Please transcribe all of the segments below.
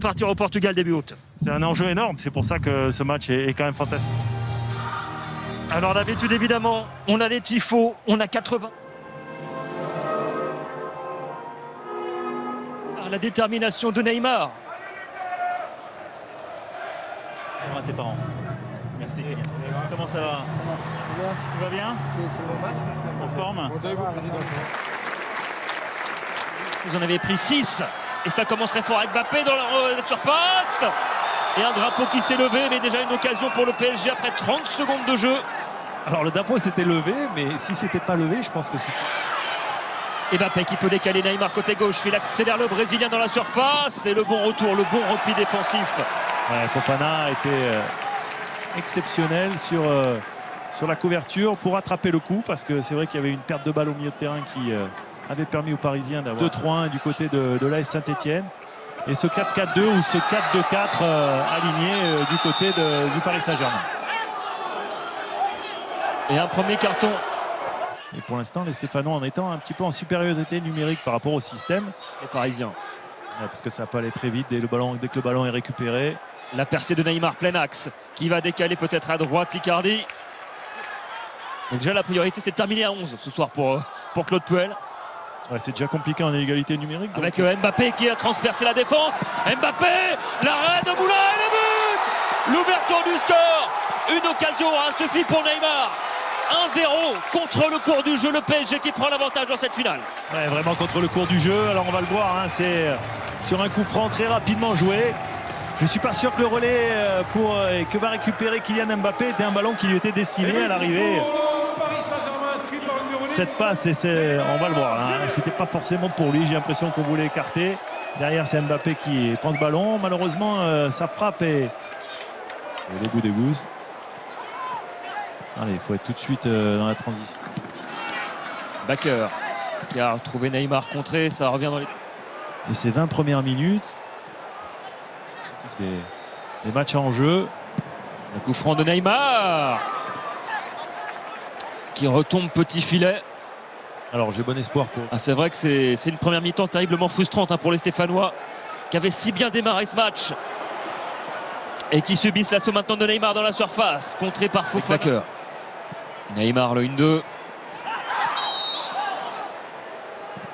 Partir au Portugal début août. C'est un enjeu énorme, c'est pour ça que ce match est quand même fantastique. Alors d'habitude évidemment, on a des tifos, on a 80. La détermination de Neymar. À tes parents. Merci. Comment ça va? Tout va bien? En forme? Vous en avez pris 6 et ça commence très fort avec Mbappé dans la surface. Et un drapeau qui s'est levé, mais déjà une occasion pour le PSG après 30 secondes de jeu. Alors le drapeau s'était levé, mais si c'était pas levé, je pense que c'est... Et Mbappé qui peut décaler Neymar côté gauche. Il accélère le Brésilien dans la surface. Et le bon retour, le bon repli défensif. Ouais, Fofana a été exceptionnel sur la couverture pour attraper le coup, parce que c'est vrai qu'il y avait une perte de balle au milieu de terrain qui avait permis aux Parisiens d'avoir 2-3-1 du côté de l'AS Saint-Etienne. Et ce 4-4-2 ou ce 4-2-4 aligné du côté du Paris Saint-Germain. Et un premier carton. Et pour l'instant, les Stéphanois en étant un petit peu en supériorité numérique par rapport au système. Les Parisiens. Parce que ça peut aller très vite dès que le ballon est récupéré. La percée de Neymar, plein axe, qui va décaler peut-être à droite Icardi. Donc déjà la priorité c'est de terminer à 11 ce soir pour Claude Puel. Ouais, c'est déjà compliqué en égalité numérique. Avec Mbappé qui a transpercé la défense. Mbappé, l'arrêt de Moulin et le but. L'ouverture du score. Une occasion insuffisante pour Neymar. 1-0 contre le cours du jeu, le PSG qui prend l'avantage dans cette finale. Ouais, vraiment contre le cours du jeu. Alors on va le voir, hein, c'est sur un coup franc très rapidement joué. Je ne suis pas sûr que le relais que va récupérer Kylian Mbappé était un ballon qui lui était destiné à l'arrivée. Cette passe, on va le voir. Hein, c'était pas forcément pour lui. J'ai l'impression qu'on voulait écarter. Derrière, c'est Mbappé qui prend ce ballon. Malheureusement, sa frappe est au bout des gousses. Allez, il faut être tout de suite dans la transition. Bakker qui a retrouvé Neymar contré, ça revient dans les... De ces 20 premières minutes, des matchs en jeu. Le coup franc de Neymar qui retombe petit filet. Alors j'ai bon espoir pour... C'est vrai que c'est une première mi-temps terriblement frustrante pour les Stéphanois qui avaient si bien démarré ce match et qui subissent l'assaut maintenant de Neymar dans la surface, contré par Fofana. Neymar le 1-2.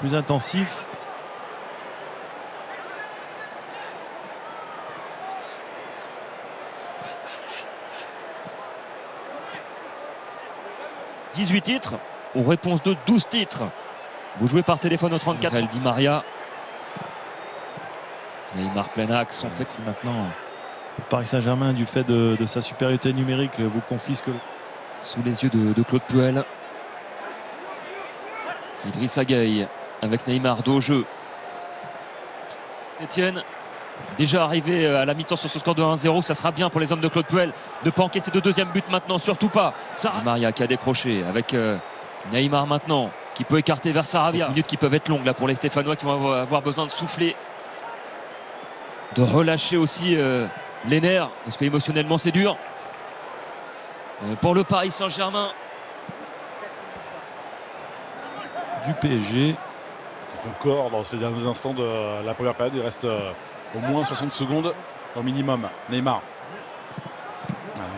Plus intensif. « 18 titres ou réponse de 12 titres. Vous jouez par téléphone au 34. Elle dit Maria. Neymar plein axe. On fait si maintenant le Paris Saint-Germain, du fait de sa supériorité numérique, vous confisque sous les yeux de Claude Puel. Idrissa Gueye avec Neymar dos au jeu. Etienne déjà arrivé à la mi-temps sur ce score de 1-0, ça sera bien pour les hommes de Claude Puel de ne pas encaisser de deuxième but maintenant, surtout pas. Maria qui a décroché avec Neymar maintenant qui peut écarter vers Sarabia. 7 minutes qui peuvent être longues là pour les Stéphanois qui vont avoir besoin de souffler, de relâcher aussi les nerfs parce que émotionnellement c'est dur. Pour le Paris Saint-Germain. Du PSG. Encore dans ces derniers instants de la première période, il reste au moins 60 secondes au minimum. Neymar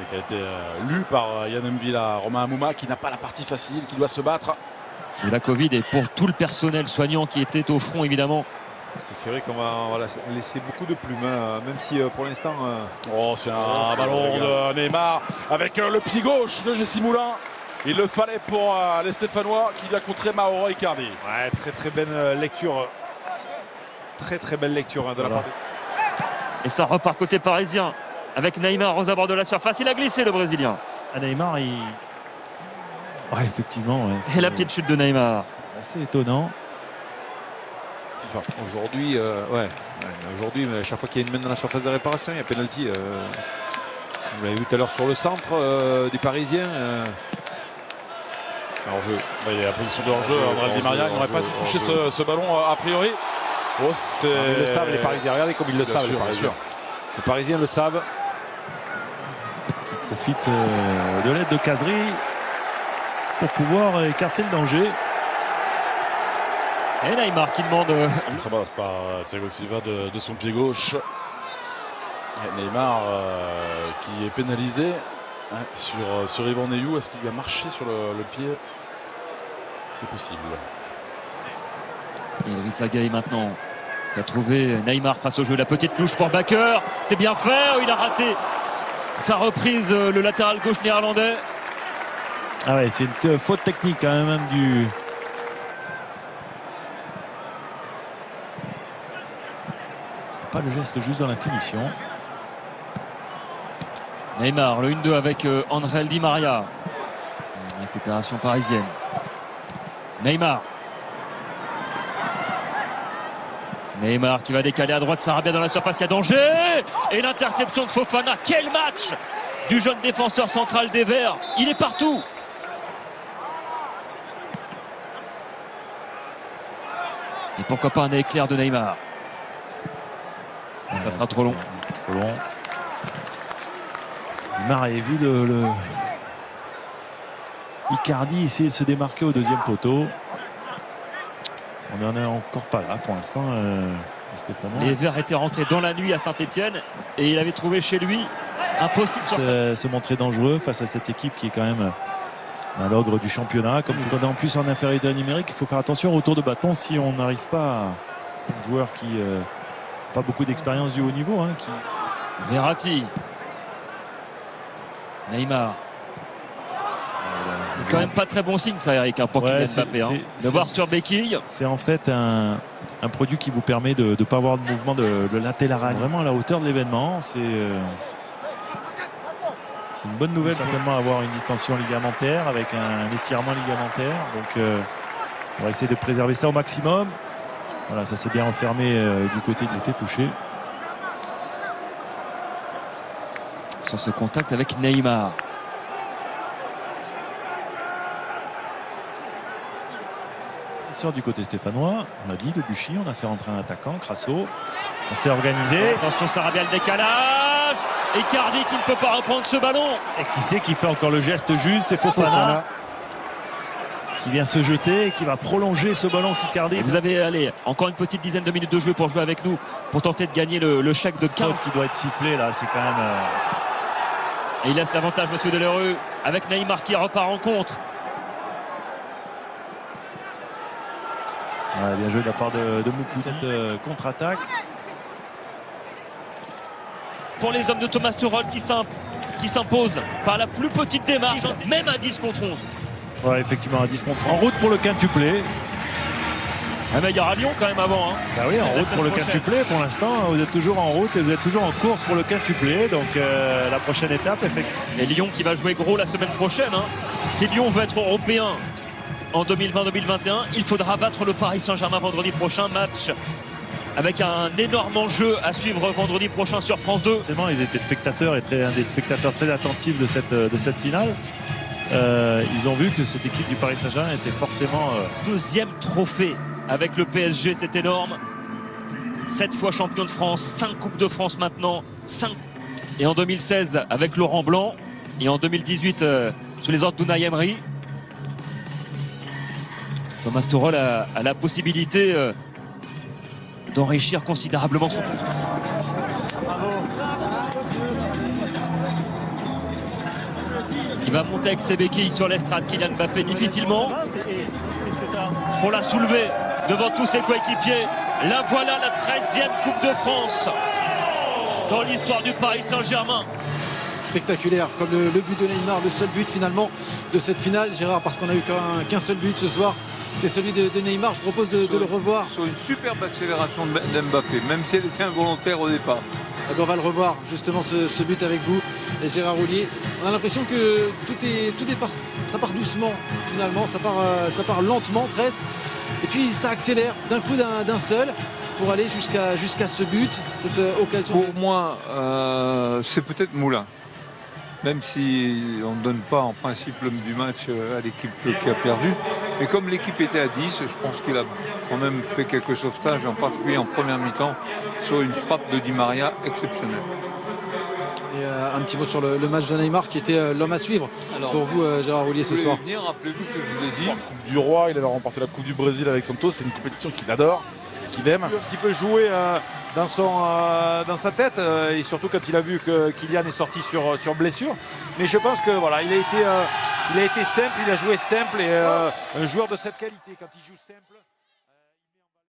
qui a été lu par Yann M'Vila, Romain Amouma qui n'a pas la partie facile, qui doit se battre. De la Covid et pour tout le personnel soignant qui était au front évidemment. Parce que c'est vrai qu'on va laisser beaucoup de plumes, hein, même si pour l'instant... Oh, c'est un ballon de Neymar avec le pied gauche de Jessie Moulin. Il le fallait pour les Stéphanois qui vient contrer Mauro Icardi. Ouais, très belle lecture. Très belle lecture de la part. Et ça repart côté parisien avec Neymar aux abords de la surface. Il a glissé le Brésilien. Neymar, ouais, effectivement. Ouais, et la petite chute de Neymar. C'est assez étonnant. Aujourd'hui, aujourd'hui, chaque fois qu'il y a une main dans la surface de réparation, il y a pénalty. Vous l'avez vu tout à l'heure sur le centre des Parisiens. Hors-jeu. Il y a la position de hors-jeu. André Di Maria n'aurait pas dû toucher ce ballon a priori. Oh, ils le savent, les Parisiens. Regardez comme ils le savent, les Parisiens. Les Parisiens le savent. Qui profite de l'aide de Cazerie pour pouvoir écarter le danger. Et Neymar qui demande... Ça passe par Thiago Silva de son pied gauche. Neymar qui est pénalisé hein, sur Yvan Neyou. Est-ce qu'il lui a marché sur le pied? C'est possible. Et Idrissa Gueye maintenant qui a trouvé Neymar face au jeu. La petite touche pour Bakker. C'est bien fait. Oh, il a raté sa reprise, le latéral gauche néerlandais. Ah ouais, c'est une faute technique quand même du... Pas le geste juste dans la finition. Neymar, le 1-2 avec André Di Maria. Récupération parisienne. Neymar. Neymar qui va décaler à droite, Sarabia dans la surface, il y a danger. Et l'interception de Fofana. Quel match du jeune défenseur central des Verts. Il est partout. Et pourquoi pas un éclair de Neymar. Ça sera trop long. Trop long. Neymar avait vu le Icardi essayer de se démarquer au deuxième poteau. On n'en est encore pas là pour l'instant. Stéphanois. Les Verts étaient rentrés dans la nuit à Saint-Etienne et il avait trouvé chez lui un post-it sur se montrer dangereux face à cette équipe qui est quand même à l'ogre du championnat. Comme on est en plus en infériorité numérique, il faut faire attention au tour de bâton si on n'arrive pas à un joueur qui pas beaucoup d'expérience du haut niveau. Hein, qui... Verratti. Neymar. C'est quand même pas très bon signe ça, Eric, hein, pour Kylian Mbappé. Hein. De voir sur béquille. C'est en fait un produit qui vous permet de ne pas avoir de mouvement de latéral. Vraiment à la hauteur de l'événement. C'est une bonne nouvelle. Certainement avoir une distension ligamentaire avec un étirement ligamentaire. Donc on va essayer de préserver ça au maximum. Voilà, ça s'est bien enfermé du côté qui était touché. Sur ce contact avec Neymar. Sort du côté stéphanois, on a dit le Buchy, on a fait rentrer un attaquant, Crasso. On s'est organisé. Attention, Sarabia, le décalage. Icardi qui ne peut pas reprendre ce ballon. Et qui sait qui fait encore le geste juste, c'est Fofana. Qui vient se jeter et qui va prolonger ce ballon qu'Icardi. Vous avez encore une petite dizaine de minutes de jeu pour jouer avec nous, pour tenter de gagner le chèque de 15. Qui doit être sifflé là, c'est quand même... Et il laisse l'avantage, monsieur Delerue, avec Neymar qui repart en contre. Ouais, bien joué de la part de Moukou. Cette contre-attaque. Pour les hommes de Thomas Tuchel qui s'imposent par la plus petite démarche, même à 10 contre 11. Ouais, effectivement, à 10 contre 11. En route pour le quintuplé. Ah mais il y aura Lyon quand même avant. Hein. Bah oui, en route pour le quintuplé. Pour l'instant, vous êtes toujours en route et vous êtes toujours en course pour le quintuplé. Donc la prochaine étape, effectivement. Et Lyon qui va jouer gros la semaine prochaine. Hein. Si Lyon veut être européen en 2020-2021, il faudra battre le Paris Saint-Germain vendredi prochain. Match avec un énorme enjeu à suivre vendredi prochain sur France 2. Forcément, ils étaient spectateurs et un des spectateurs très attentifs de cette finale. Ils ont vu que cette équipe du Paris Saint-Germain était forcément... Deuxième trophée avec le PSG, c'est énorme. 7 fois champion de France, 5 Coupes de France maintenant, 5. Et en 2016 avec Laurent Blanc. Et en 2018 sous les ordres d'Unai Emery. Thomas Tuchel a la possibilité d'enrichir considérablement son groupe. Il va monter avec ses béquilles sur l'estrade, Kylian Mbappé difficilement pour la soulever devant tous ses coéquipiers. La voilà, la 13e Coupe de France dans l'histoire du Paris Saint-Germain. Spectaculaire, comme le but de Neymar, le seul but finalement de cette finale, Gérard, parce qu'on a eu qu'un seul but ce soir, c'est celui de Neymar. Je vous propose de le revoir. Sur une superbe accélération d'Mbappé, même si elle était involontaire au départ. Eh bien, on va le revoir justement ce but avec vous et Gérard Houllier. On a l'impression que ça part doucement finalement, ça part lentement presque, et puis ça accélère d'un coup d'un seul pour aller jusqu'à ce but, cette occasion. Pour moi, c'est peut-être Moulin. Même si on ne donne pas en principe l'homme du match à l'équipe qui a perdu. Mais comme l'équipe était à 10, je pense qu'il a quand même fait quelques sauvetages, en particulier en première mi-temps, sur une frappe de Di Maria exceptionnelle. Et un petit mot sur le match de Neymar qui était l'homme à suivre. Alors, pour vous, Gérard Houllier, ce soir. Rappelez-vous ce que je vous ai dit. Coupe du Roi, il avait remporté la Coupe du Brésil avec Santos. C'est une compétition qu'il adore. Kidem. Un petit peu joué dans sa tête et surtout quand il a vu que Kylian est sorti sur blessure. Mais je pense que voilà, il a été simple, il a joué simple et un joueur de cette qualité quand il joue simple.